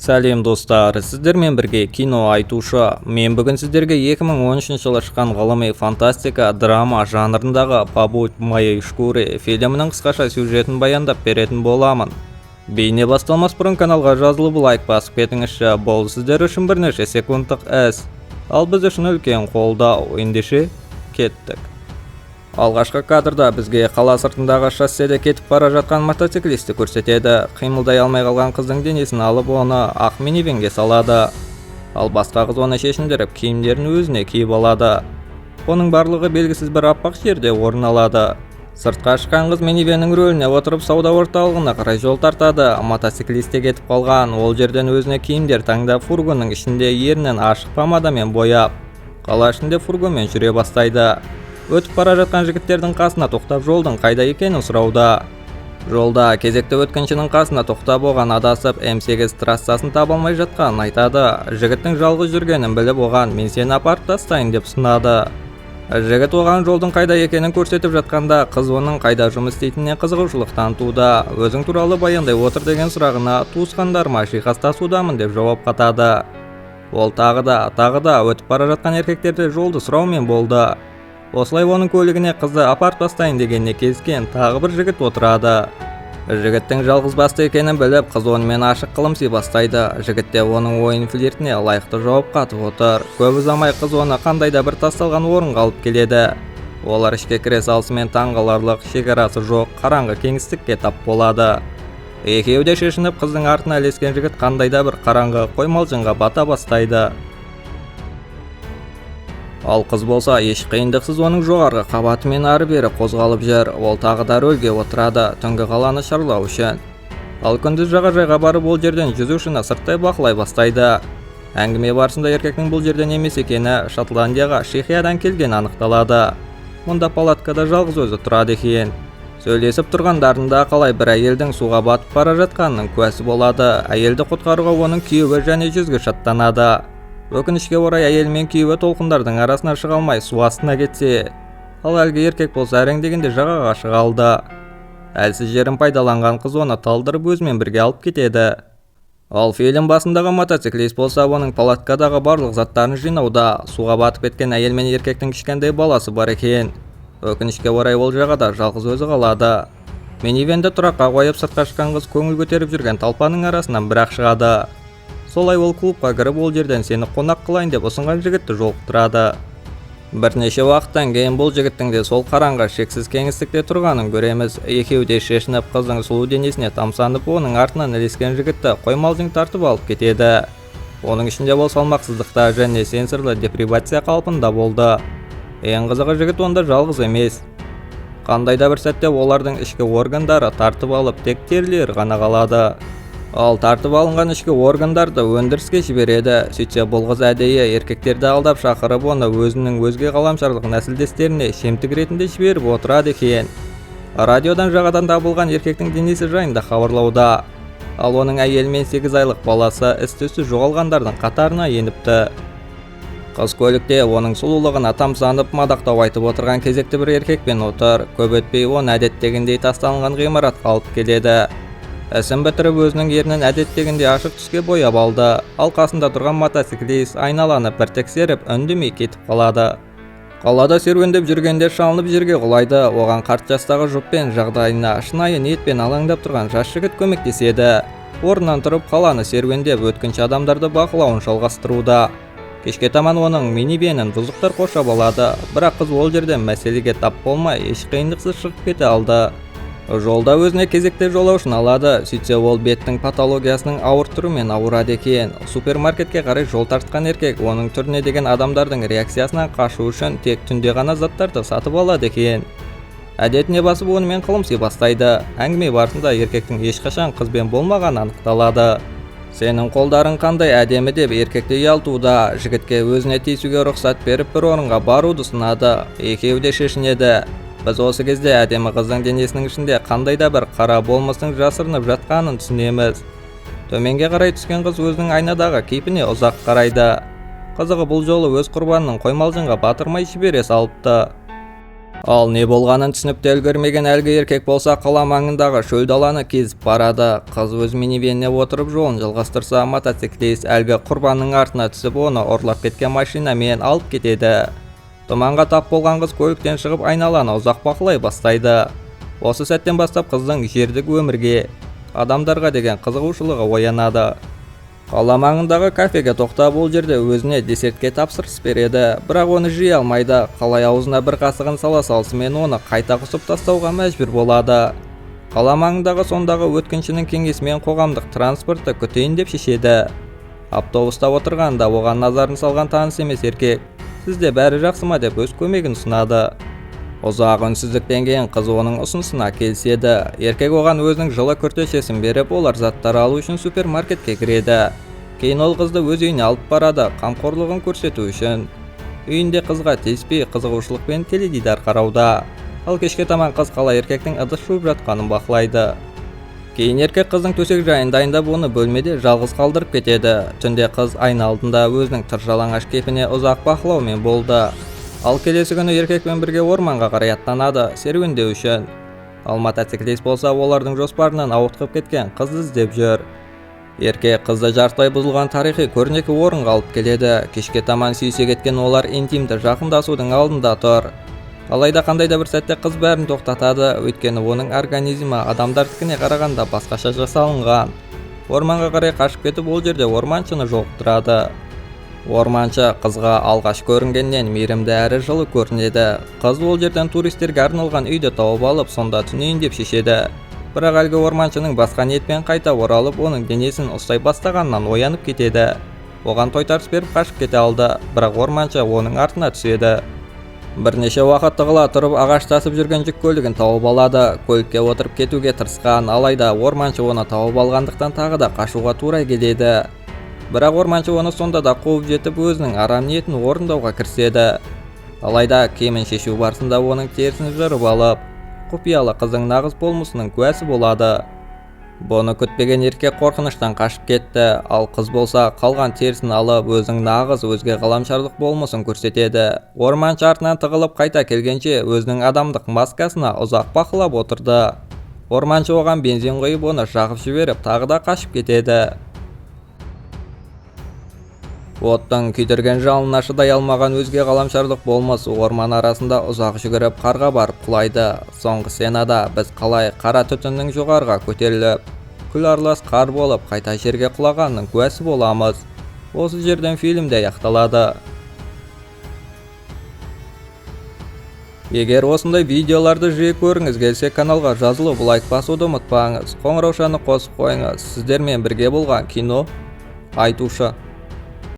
Сәлем достар, сіздермен бірге кино айтушы. Мен бүгін сіздерге 2013 жылы шыққан ғылыми фантастика драма жанрындағы «Побудь в моей шкуре» фильмінің қысқаша сюжетін баяндап беретін боламын. Бейне басталмас бұрын каналға жазылып лайк басып кетіңізші, бұл сіздер үшін бірнеше секундтық іс. Ал біз үшін үлкен қолдау. Ендеше кеттік. Алғашқы кадрда бізге қала сыртындағы шосседе кетіп бара жатқан мотоциклисті көрсетеді. Қимылдай алмай қалған қыздың денесін алып оны ақ минивенге салады. Ал басқа қыз оны шешіндіріп киімдерін өзіне киіп алады. Оның барлығы белгісіз бір аппақ жерде орын алады. Сыртқа шыққан қыз минивеннің рөліне отырып сауда орталығына қарай жол тартады. Мотоциклист те кетіп қалған. Ол жерден өзіне киімдер таңдап фургонның ішінде ернін ашық помадамен бояп, қала ішінде фургонмен жүре бастайды. Өтіп бара жатқан жігіттердің қасына тоқтап жолдың қайда екенін сұрауда. Жолда кезекті өткіншінің қасына тоқтап оған адасып М8 трассасын таба алмай жатқанын айтады. Жігіттің жалғыз жүргенін біліп оған «Мен сені апарып тастайын» деп ұсынады. Жігіт оған жолдың қайда екенін көрсетіп жатқанда қыз оның қайда жұмыс істейтініне қызығушылық танытуда. Өзің туралы баяндай отыр деген сұрағына туысқандарыма шиқастасудамын деп жауап қатады. Ол тағы да өтіп бара жатқан еркектерді жолды сұраумен болды. Осылай оның көлігіне қызды апарып тастайын дегеніне келіскен тағы бір жігіт отырады. Жігіттің жалғыз басты екенін біліп, қыз онымен ашық қылымси бастайды. Жігіт те оның ойын флиртіне лайықты жауап қатып отыр. Көп ұзамай қыз оны қандай да бір тасталған орынға алып келеді. Олар ішке кіре салысымен таңғаларлық, шекарасы жоқ, қараңғы кеңістікке тап болады. Екеуі де шешініп, қыздың артына ілескен жігіт қандай да бір қараңғы қоймалжыңға бата бастайды. Ал қыз болса еш қиындықсыз оның жоғарғы қабатымен ары-бері қозғалып жүр. Ол тағы да рөлге отырады, түнгі қаланы шарлау үшін. Ал күндіз жағажайға барып ол жерден жүзушіні сырттай бақылай бастайды. Әңгіме барысында еркектің бұл жерден емес екені Шотландияға Чехиядан келген анықталады. Мұнда палаткада жалғыз өзі тұрады екен. Сөйлесіп тұрғандарында қалай бір әйелдің суға батып бара жатқанының куәсі болады. Әйелді құтқаруға оның күйеуі және жүзгіш аттанады. Өкінішке орай әйел мен күйеуі толқындардың арасына шыға алмай су астына кетсе, ал әлгі еркек болса әрең дегенде жағаға шыға алды. Әлсіз жерін пайдаланған қыз оны талдырып өзімен бірге алып кетеді. Ал фильм басындағы мотоциклист болса оның палаткадағы барлық заттарын жинауда. Суға батып кеткен әйел мен еркектің кішкентай баласы бар екен. Өкінішке орай ол жағада жалғыз өзі қалады. Минивенді тұраққа қойып сыртқа шыққан қыз көңіл көтеріп жүрген талпаның арасынан бір-ақ шығады. Солай ол клубқа кіріп ол жерден сені қонақ қылайын деп ұсынған жігітті жолықтырады. Бірнеше уақыттан кейін бұл жігіттің де сол қараңғы шексіз кеңістікте тұрғанын көреміз. Екеуі де шешініп қыздың сұлу денесіне тамсанып, оның артынан ілескен жігітті қоймалжың тартып алып кетеді. Оның ішінде ол салмақсыздықта және сенсорлы депривация қалпында болды. Ең қызығы жігіт онда жалғыз емес. Қандай да бір сәтте олардың ішкі органдары тартып алып тек терілері ғана қалады. Ал тартып алынған ішкі органдарды өндіріске жібереді. Сөйтсе бұл қыз әдейі еркектерді алдап шақырып оны өзінің өзге ғаламшарлық нәсілдестеріне шемтік ретінде жіберіп отырады екен. Радиодан жағадан табылған еркектің денесі жайында хабарлауда. Ал оның әйелі мен 8 айлық баласы із-түзсіз жоғалғандардың қатарына еніпті. Қыз көлікте оның сұлулығына тамсанып мадақтау айтып отырған кезекті бір еркекпен отыр. Көп өтпей оны әдеттегендей тасталынған ғимаратқа алып келеді. Ісін бітіріп өзінің ернін әдеттегенде ашық түске бояп алды. Ал қасында тұрған мотоциклист айналаны бір тексеріп үндемей кетіп қалады. Қалада серуендеп жүргенде шалынып жерге құлайды. Оған қарт жастағы жұппен жағдайына шынайы ниетпен алаңдап тұрған жас жігіт көмектеседі. Орнынан тұрып қаланы серуендеп өткінші адамдарды бақылауын жалғастыруда. Кешке таман оның минивенін бұзықтар қоршап алады. Бірақ қыз ол жерден мәселеге тап болмай еш қиындықсыз шығып кете алды. Жолда өзіне кезекте жолаушыны алады. Сөйтсе ол беттің патологиясының ауыр түрімен ауырады екен. Супермаркетке қарай жол тартқан еркек оның түріне деген адамдардың реакциясынан қашу үшін тек түнде ғана заттарды сатып алады екен. Әдетіне басып онымен қылымси бастайды. Әңгіме барысында еркектің ешқашан қызбен болмағаны анықталады. Сенің қолдарың қандай әдемі деп еркекті ұялтуда. Жігітке өзіне тиісуге рұқсат беріп бір орынға баруды ұсынады. Екеуі де шешінеді. Біз осы кезде әдемі қыздың денесінің ішінде қандай да бір қара болмыстың жасырынып жатқанын түсінеміз. Төменге қарай түскен қыз өзінің айнадағы кейпіне ұзақ қарайды. Қызығы бұл жолы өз құрбанының қоймалжыңға батырмай жібере салыпты. Ал не болғанын түсініп те үлгермеген әлгі еркек болса қала маңындағы шөл даланы кезіп барады. Қыз өз минивеніне отырып жолын жалғастырса, мотоциклист әлгі құрбанның артына түсіп оны ұрлап кеткен машинамен алып кетеді. Тұманға тап болған қыз көліктен шығып айналаны ұзақ бақылай бастайды. Осы сәттен бастап қыздың жердік өмірге, адамдарға деген қызығушылығы оянады. Қала маңындағы кафеге тоқтап ол жерде өзіне десертке тапсырыс береді, бірақ оны жей алмайды. Қалай аузына бір қасығын сала салысымен оны қайта құсып тастауға мәжбүр болады. Қала маңындағы сондағы өткіншінің кеңесімен қоғамдық транспортты күтейін деп шешеді. Автобуста отырғанда оған назарын салған таныс емес еркек «Сізде бәрі жақсы ма?» деп өз көмегін ұсынады. Ұзақ үнсіздіктен кейін қыз оның ұсынысына келіседі. Еркек оған өзінің жылы күртешесін беріп, олар заттар алу үшін супермаркетке кіреді. Кейін ол қызды өз үйіне алып барады, қамқорлығын көрсету үшін. Үйінде қызға тиіспей қызығушылықпен теледидар қарауда. Ал кешке таман қыз қалай еркектің ыдыс жуып жатқанын бақылайды. Кейін еркек қыздың төсек жайын дайындап, оны бөлмеде жалғыз қалдырып кетеді. Түнде қыз айна алдында өзінің тыржалаңаш кейпіне ұзақ бақылаумен болды. Ал келесі күні еркекпен бірге орманға қарай аттанады, серуендеу үшін. Ал мотоциклист болса олардың жоспарынан ауытқып кеткен қызды іздеп жүр. Еркек қызды жартылай бұзылған тарихи көрнекі орынға алып келеді. Кешке таман сүйісе кеткен олар интимді жақындасудың алдында тұр. Алайда қандай да бір сәтте қыз бәрін тоқтатады, өйткені оның организмі адамдардікіне қарағанда басқаша жасалынған. Орманға қарай қашып кетіп, ол жерде орманшыны жолықтырады. Орманшы қызға алғаш көрінгеннен мейірімді әрі жылы көрінеді. Қыз ол жерден туристерге арналған үйді тауып алып, сонда түнейін деп шешеді. Бірақ әлгі орманшының басқа ниетпен қайта оралып, оның денесін ұстай бастағаннан оянып кетеді. Оған тойтарыс беріп қашып кете алды, бірақ орманшы оның артына түседі. Бірнеше уақыт тығыла тұрып ағаш тасып жүрген жүк көлігін тауып алады. Көлікке отырып кетуге тырысқан, алайда орманшы оны тауып алғандықтан тағы да қашуға тура келеді. Бірақ орманшы оны сонда да қуып жетіп, өзінің арам ниетін орындауға кіріседі. Алайда кемін шешу барысында оның терісін жырып алып, құпиялы қыздың нағыз болмысының куәсі болады. Бұны күтпеген еркек қорқыныштан қашып кетті, ал қыз болса қалған терісін алып, өзінің нағыз өзге ғаламшарлық болмысын көрсетеді. Орманшы артынан тығылып қайта келгенше өзінің адамдық маскасына ұзақ бақылап отырды. Орманшы оған бензин құйып, оны жағып жіберіп, тағы да қашып кетеді. Оттың күйдірген жалынына шыдай алмаған өзге ғаламшарлық болмыс орман арасында ұзақ жүгіріп қарға барып құлайды. Соңғы сценада біз қалай қара түтіннің жоғарыға көтеріліп, күл аралас қар болып қайта жерге құлағанның куәсі боламыз. Осы жерден фильмде аяқталады. Егер осындай видеоларды жиі көргіңіз келсе, каналға жазылып лайк басуды ұмытпаңыз. Қоңыраушаны қосып қойыңыз. Сіздермен бірге болған кино айтушы.